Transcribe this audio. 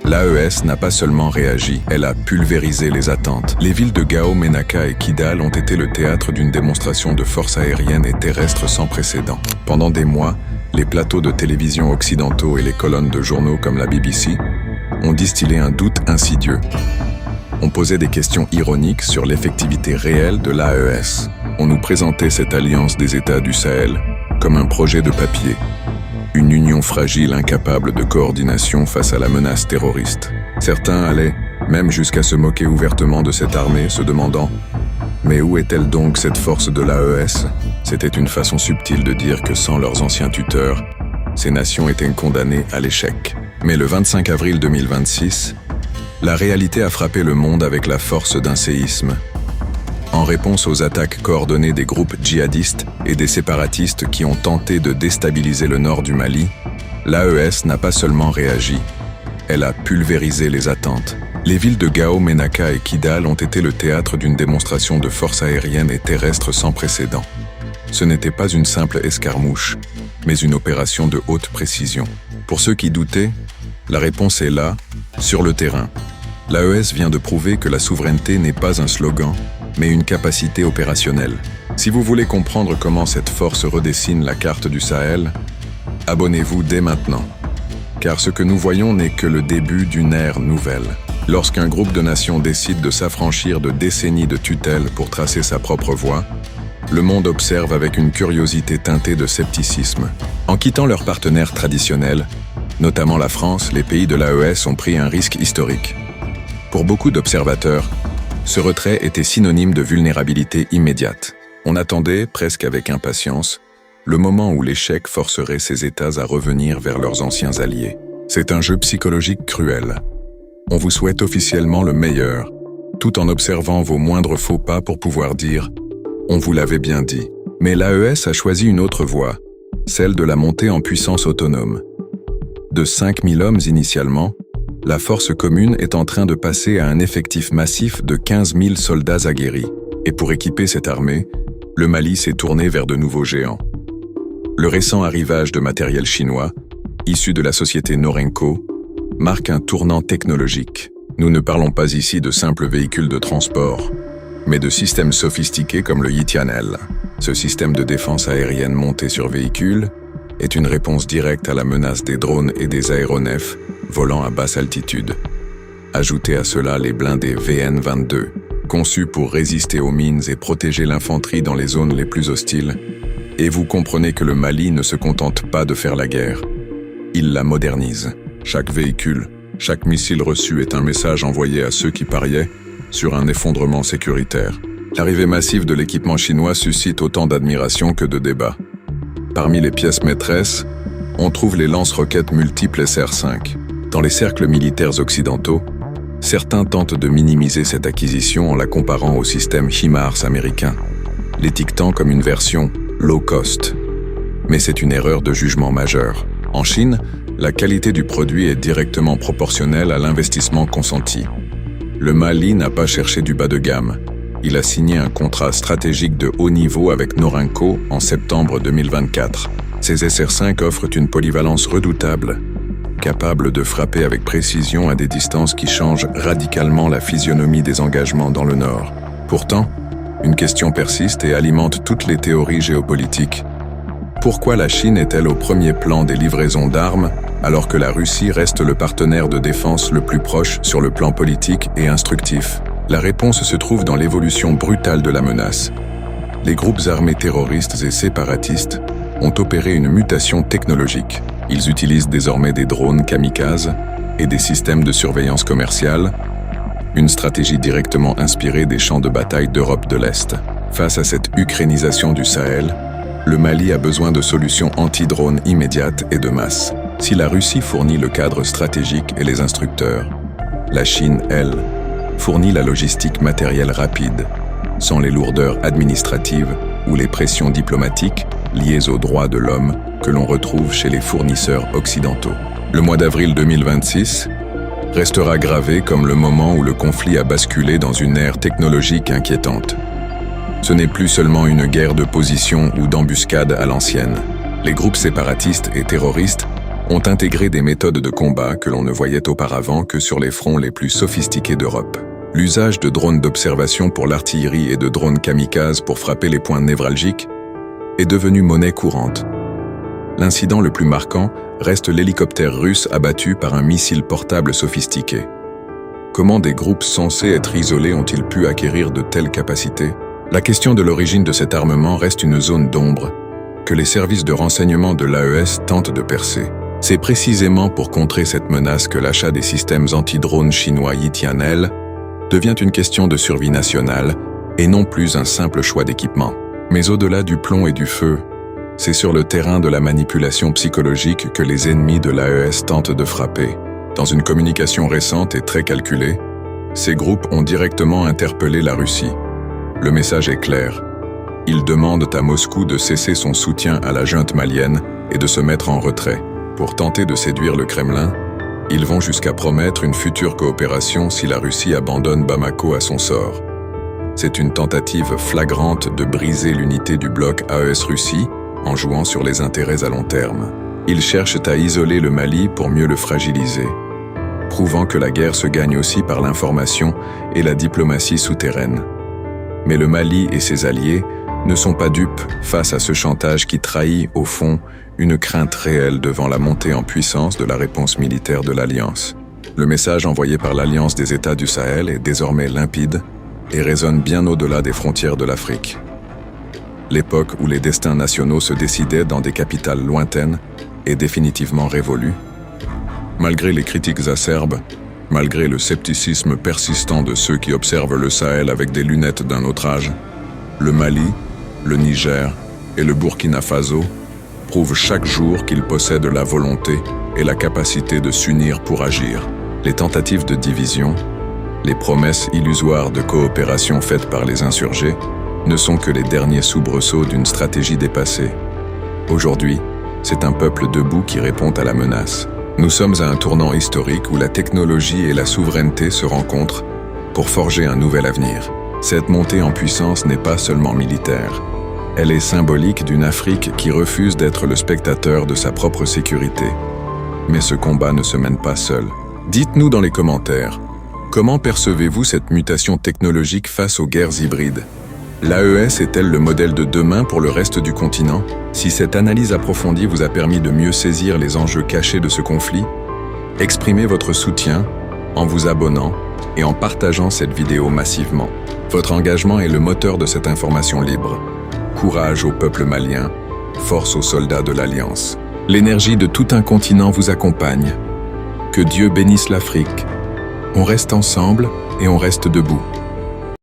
L'AES n'a pas seulement réagi, elle a pulvérisé les attentes. Les villes de Gao, Menaka et Kidal ont été le théâtre d'une démonstration de force aérienne et terrestre sans précédent. Pendant des mois, les plateaux de télévision occidentaux et les colonnes de journaux comme la BBC ont distillé un doute insidieux. On posait des questions ironiques sur l'effectivité réelle de l'AES. On nous présentait cette alliance des États du Sahel comme un projet de papier, une union fragile incapable de coordination face à la menace terroriste. Certains allaient même jusqu'à se moquer ouvertement de cette armée, se demandant « Mais où est-elle donc cette force de l'AES ?» C'était une façon subtile de dire que sans leurs anciens tuteurs, ces nations étaient condamnées à l'échec. Mais le 25 avril 2026, la réalité a frappé le monde avec la force d'un séisme. En réponse aux attaques coordonnées des groupes djihadistes et des séparatistes qui ont tenté de déstabiliser le nord du Mali, l'AES n'a pas seulement réagi, elle a pulvérisé les attentes. Les villes de Gao, Menaka et Kidal ont été le théâtre d'une démonstration de force aérienne et terrestre sans précédent. Ce n'était pas une simple escarmouche, mais une opération de haute précision. Pour ceux qui doutaient, la réponse est là, sur le terrain. L'AES vient de prouver que la souveraineté n'est pas un slogan, mais une capacité opérationnelle. Si vous voulez comprendre comment cette force redessine la carte du Sahel, abonnez-vous dès maintenant. Car ce que nous voyons n'est que le début d'une ère nouvelle. Lorsqu'un groupe de nations décide de s'affranchir de décennies de tutelle pour tracer sa propre voie, le monde observe avec une curiosité teintée de scepticisme. En quittant leurs partenaires traditionnels, notamment la France, les pays de l'AES ont pris un risque historique. Pour beaucoup d'observateurs, ce retrait était synonyme de vulnérabilité immédiate. On attendait, presque avec impatience, le moment où l'échec forcerait ces États à revenir vers leurs anciens alliés. C'est un jeu psychologique cruel. On vous souhaite officiellement le meilleur, tout en observant vos moindres faux pas pour pouvoir dire « On vous l'avait bien dit ». Mais l'AES a choisi une autre voie, celle de la montée en puissance autonome. De 5000 hommes initialement, la force commune est en train de passer à un effectif massif de 15 000 soldats aguerris. Et pour équiper cette armée, le Mali s'est tourné vers de nouveaux géants. Le récent arrivage de matériel chinois, issu de la société Norenco, marque un tournant technologique. Nous ne parlons pas ici de simples véhicules de transport, mais de systèmes sophistiqués comme le Yitianel. Ce système de défense aérienne monté sur véhicule est une réponse directe à la menace des drones et des aéronefs volant à basse altitude. Ajoutez à cela les blindés VN-22, conçus pour résister aux mines et protéger l'infanterie dans les zones les plus hostiles, et vous comprenez que le Mali ne se contente pas de faire la guerre. Il la modernise. Chaque véhicule, chaque missile reçu est un message envoyé à ceux qui pariaient sur un effondrement sécuritaire. L'arrivée massive de l'équipement chinois suscite autant d'admiration que de débats. Parmi les pièces maîtresses, on trouve les lance-roquettes multiples SR-5. Dans les cercles militaires occidentaux, certains tentent de minimiser cette acquisition en la comparant au système HIMARS américain, l'étiquetant comme une version low cost. Mais c'est une erreur de jugement majeure. En Chine, la qualité du produit est directement proportionnelle à l'investissement consenti. Le Mali n'a pas cherché du bas de gamme. Il a signé un contrat stratégique de haut niveau avec Norenco en septembre 2024. Ces SR-5 offrent une polyvalence redoutable, capable de frapper avec précision à des distances qui changent radicalement la physionomie des engagements dans le Nord. Pourtant, une question persiste et alimente toutes les théories géopolitiques. Pourquoi la Chine est-elle au premier plan des livraisons d'armes, alors que la Russie reste le partenaire de défense le plus proche sur le plan politique et instructif? La réponse se trouve dans l'évolution brutale de la menace. Les groupes armés terroristes et séparatistes ont opéré une mutation technologique. Ils utilisent désormais des drones kamikazes et des systèmes de surveillance commerciale, une stratégie directement inspirée des champs de bataille d'Europe de l'Est. Face à cette ukrainisation du Sahel, le Mali a besoin de solutions anti-drones immédiates et de masse. Si la Russie fournit le cadre stratégique et les instructeurs, la Chine, elle, fournit la logistique matérielle rapide, sans les lourdeurs administratives ou les pressions diplomatiques liées aux droits de l'homme que l'on retrouve chez les fournisseurs occidentaux. Le mois d'avril 2026 restera gravé comme le moment où le conflit a basculé dans une ère technologique inquiétante. Ce n'est plus seulement une guerre de position ou d'embuscade à l'ancienne. Les groupes séparatistes et terroristes ont intégré des méthodes de combat que l'on ne voyait auparavant que sur les fronts les plus sophistiqués d'Europe. L'usage de drones d'observation pour l'artillerie et de drones kamikazes pour frapper les points névralgiques est devenu monnaie courante. L'incident le plus marquant reste l'hélicoptère russe abattu par un missile portable sophistiqué. Comment des groupes censés être isolés ont-ils pu acquérir de telles capacités? La question de l'origine de cet armement reste une zone d'ombre que les services de renseignement de l'AES tentent de percer. C'est précisément pour contrer cette menace que l'achat des systèmes anti-drones chinois Yitianel devient une question de survie nationale et non plus un simple choix d'équipement. Mais au-delà du plomb et du feu, c'est sur le terrain de la manipulation psychologique que les ennemis de l'AES tentent de frapper. Dans une communication récente et très calculée, ces groupes ont directement interpellé la Russie. Le message est clair. Ils demandent à Moscou de cesser son soutien à la junte malienne et de se mettre en retrait. Pour tenter de séduire le Kremlin, ils vont jusqu'à promettre une future coopération si la Russie abandonne Bamako à son sort. C'est une tentative flagrante de briser l'unité du bloc AES-Russie en jouant sur les intérêts à long terme. Ils cherchent à isoler le Mali pour mieux le fragiliser, prouvant que la guerre se gagne aussi par l'information et la diplomatie souterraine. Mais le Mali et ses alliés ne sont pas dupes face à ce chantage qui trahit, au fond, une crainte réelle devant la montée en puissance de la réponse militaire de l'Alliance. Le message envoyé par l'Alliance des États du Sahel est désormais limpide et résonne bien au-delà des frontières de l'Afrique. L'époque où les destins nationaux se décidaient dans des capitales lointaines est définitivement révolue. Malgré les critiques acerbes, malgré le scepticisme persistant de ceux qui observent le Sahel avec des lunettes d'un autre âge, le Mali, le Niger et le Burkina Faso prouvent chaque jour qu'ils possèdent la volonté et la capacité de s'unir pour agir. Les tentatives de division, les promesses illusoires de coopération faites par les insurgés ne sont que les derniers soubresauts d'une stratégie dépassée. Aujourd'hui, c'est un peuple debout qui répond à la menace. Nous sommes à un tournant historique où la technologie et la souveraineté se rencontrent pour forger un nouvel avenir. Cette montée en puissance n'est pas seulement militaire. Elle est symbolique d'une Afrique qui refuse d'être le spectateur de sa propre sécurité. Mais ce combat ne se mène pas seul. Dites-nous dans les commentaires, comment percevez-vous cette mutation technologique face aux guerres hybrides? L'AES est-elle le modèle de demain pour le reste du continent? Si cette analyse approfondie vous a permis de mieux saisir les enjeux cachés de ce conflit, exprimez votre soutien en vous abonnant et en partageant cette vidéo massivement. Votre engagement est le moteur de cette information libre. Courage au peuple malien, force aux soldats de l'Alliance. L'énergie de tout un continent vous accompagne. Que Dieu bénisse l'Afrique. On reste ensemble et on reste debout.